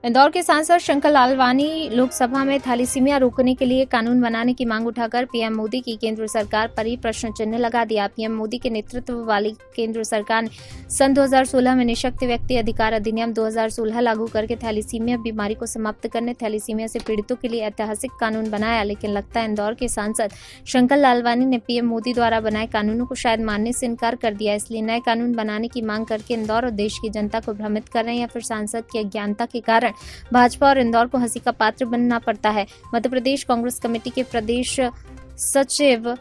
इंदौर के सांसद शंकर लालवानी लोकसभा में थैलीसीमिया रोकने के लिए कानून बनाने की मांग उठाकर पीएम मोदी की केंद्र सरकार पर ही प्रश्न चिन्ह लगा दिया। पीएम मोदी के नेतृत्व वाली केंद्र सरकार ने सन 2016 में निःशक्त व्यक्ति अधिकार अधिनियम 2016 लागू करके थैलीसीमिया बीमारी को समाप्त करने, थैलीसीमिया से पीड़ितों के लिए ऐतिहासिक कानून बनाया। लेकिन लगता है इंदौर के सांसद शंकर लालवानी ने पीएम मोदी द्वारा बनाए कानूनों को शायद मानने से इनकार कर दिया। इसलिए नए कानून बनाने की मांग करके इंदौर और देश की जनता को भ्रमित कर रहे हैं, या फिर सांसद की अज्ञानता के कारण भाजपा और इंदौर को हंसी का पात्र बनना पड़ता है। मध्य प्रदेश कांग्रेस कमेटी के प्रदेश सचिव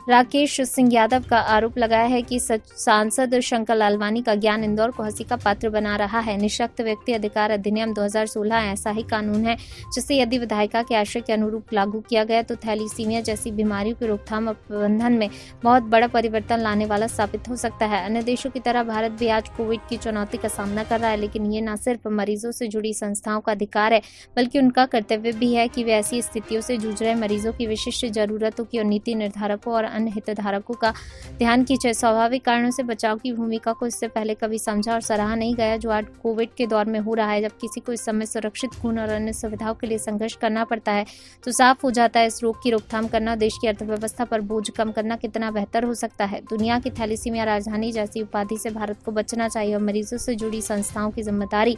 राकेश सिंह यादव का आरोप लगाया है कि सांसद शंकर लालवानी का ज्ञान इंदौर को हंसी का पात्र बना रहा है। निःशक्त व्यक्ति अधिकार अधिनियम 2016 ऐसा ही कानून है जिसे यदि विधायिका के आशय के अनुरूप लागू किया गया तो थैलीसीमिया जैसी बीमारियों की रोकथाम और प्रबंधन में बहुत बड़ा परिवर्तन लाने वाला साबित हो सकता है। अन्य देशों की तरह भारत भी आज कोविड की चुनौती का सामना कर रहा है, लेकिन ये न सिर्फ मरीजों से जुड़ी संस्थाओं का अधिकार है बल्कि उनका कर्तव्य भी है कि वे ऐसी स्थितियों से जूझ रहे मरीजों की विशिष्ट जरूरतों की और नीति निर्धारकों और अन्य हितधारकों का ध्यान खींचे। स्वाभाविक कारणों से बचाव की भूमिका को इससे पहले कभी समझा और सराहा नहीं गया जो आज कोविड के दौर में हो रहा है। जब किसी को इस समय सुरक्षित खून और अन्य सुविधाओं के लिए संघर्ष करना पड़ता है तो साफ हो जाता है इस रोग की रोकथाम करना, देश की अर्थव्यवस्था पर बोझ कम करना कितना बेहतर हो सकता है। दुनिया की थैलीसीमिया राजधानी जैसी उपाधि से भारत को बचना चाहिए और मरीजों से जुड़ी संस्थाओं की जिम्मेदारी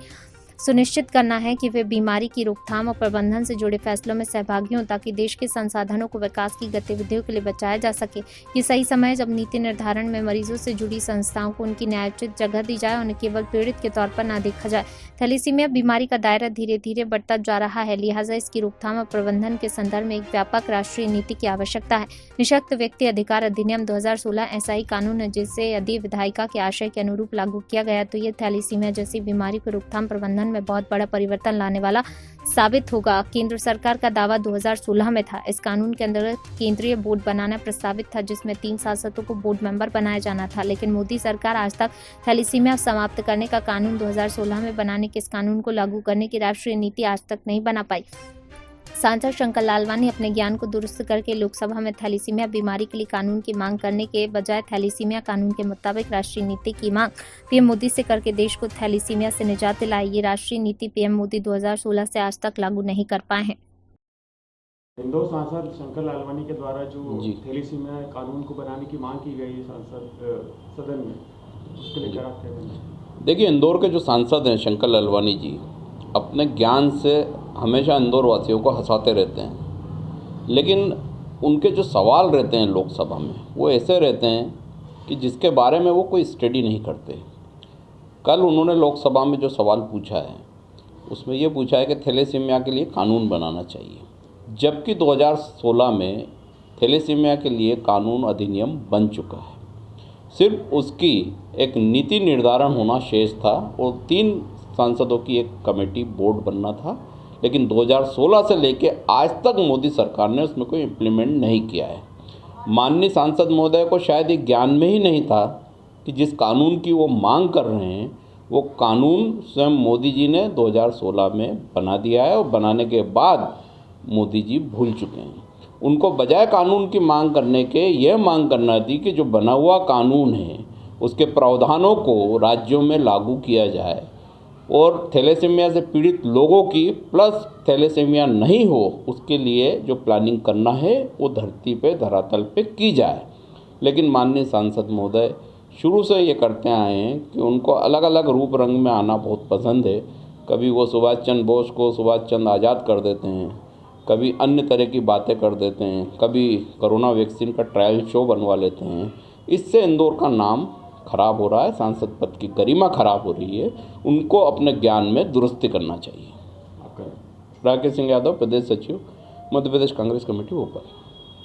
सुनिश्चित करना है कि वे बीमारी की रोकथाम और प्रबंधन से जुड़े फैसलों में सहभागी हों ताकि देश के संसाधनों को विकास की गतिविधियों के लिए बचाया जा सके। ये सही समय है जब नीति निर्धारण में मरीजों से जुड़ी संस्थाओं को उनकी न्यायोचित जगह दी जाए, उन्हें केवल पीड़ित के तौर पर न देखा जाए। थैलीसीमिया बीमारी का दायरा धीरे धीरे बढ़ता जा रहा है, लिहाजा इसकी रोकथाम और प्रबंधन के संदर्भ में एक व्यापक राष्ट्रीय नीति की आवश्यकता है। निःशक्त व्यक्ति अधिकार अधिनियम 2016 ऐसा ही कानून है जिसे यदि विधायिका के आशय के अनुरूप लागू किया गया तो ये थैलीसीमिया जैसी बीमारी को रोकथाम प्रबंधन में बहुत बड़ा परिवर्तन लाने वाला साबित होगा। केंद्र सरकार का दावा 2016 में था। इस कानून के अंतर्गत केंद्रीय बोर्ड बनाना प्रस्तावित था जिसमें 3 सांसदों को बोर्ड मेंबर बनाया जाना था, लेकिन मोदी सरकार आज तक थैलीसीमिया समाप्त करने का कानून 2016 में बनाने के इस कानून को लागू करने की राष्ट्रीय नीति आज तक नहीं बना पाई। सांसद शंकर लालवानी अपने ज्ञान को दुरुस्त करके लोकसभा में थैलीसीमिया बीमारी के लिए कानून की मांग करने के बजाय थैलीसीमिया कानून के मुताबिक राष्ट्रीय नीति की मांग पीएम मोदी से करके देश को थैलीसीमिया से निजात दिलाए। ये राष्ट्रीय नीति पीएम मोदी 2016 से आज तक लागू नहीं कर पाए हैं। इंदौर सांसद शंकर लालवानी के द्वारा जो थैलीसीमिया कानून को बनाने की मांग की गई सांसद सदन में, उसके लिए क्या कहते? देखिए, इंदौर के जो सांसद हैं शंकर लालवानी जी अपने ज्ञान से हमेशा इंदौर वासियों को हंसाते रहते हैं, लेकिन उनके जो सवाल रहते हैं लोकसभा में वो ऐसे रहते हैं कि जिसके बारे में वो कोई स्टडी नहीं करते। कल उन्होंने लोकसभा में जो सवाल पूछा है उसमें ये पूछा है कि थैलेसीमिया के लिए कानून बनाना चाहिए, जबकि 2016 में थैलेसीमिया के लिए कानून अधिनियम बन चुका है। सिर्फ उसकी एक नीति निर्धारण होना शेष था और 3 सांसदों की एक कमेटी बोर्ड बनना था, लेकिन 2016 से लेके आज तक मोदी सरकार ने उसमें कोई इम्प्लीमेंट नहीं किया है। माननीय सांसद महोदय को शायद ये ज्ञान में ही नहीं था कि जिस कानून की वो मांग कर रहे हैं वो कानून स्वयं मोदी जी ने 2016 में बना दिया है और बनाने के बाद मोदी जी भूल चुके हैं। उनको बजाय कानून की मांग करने के ये मांग करना थी कि जो बना हुआ कानून है उसके प्रावधानों को राज्यों में लागू किया जाए और थैलेसीमिया से पीड़ित लोगों की प्लस थैलेसीमिया नहीं हो उसके लिए जो प्लानिंग करना है वो धरती पे धरातल पे की जाए। लेकिन माननीय सांसद महोदय शुरू से ये करते आए हैं कि उनको अलग अलग रूप रंग में आना बहुत पसंद है। कभी वो सुभाष चंद्र बोस को सुभाष चंद्र आज़ाद कर देते हैं, कभी अन्य तरह की बातें कर देते हैं, कभी कोरोना वैक्सीन का ट्रायल शो बनवा लेते हैं। इससे इंदौर का नाम खराब हो रहा है, सांसद पद की गरिमा खराब हो रही है। उनको अपने ज्ञान में दुरुस्ती करना चाहिए। राकेश सिंह यादव, प्रदेश सचिव, मध्य प्रदेश कांग्रेस कमेटी, भोपाल।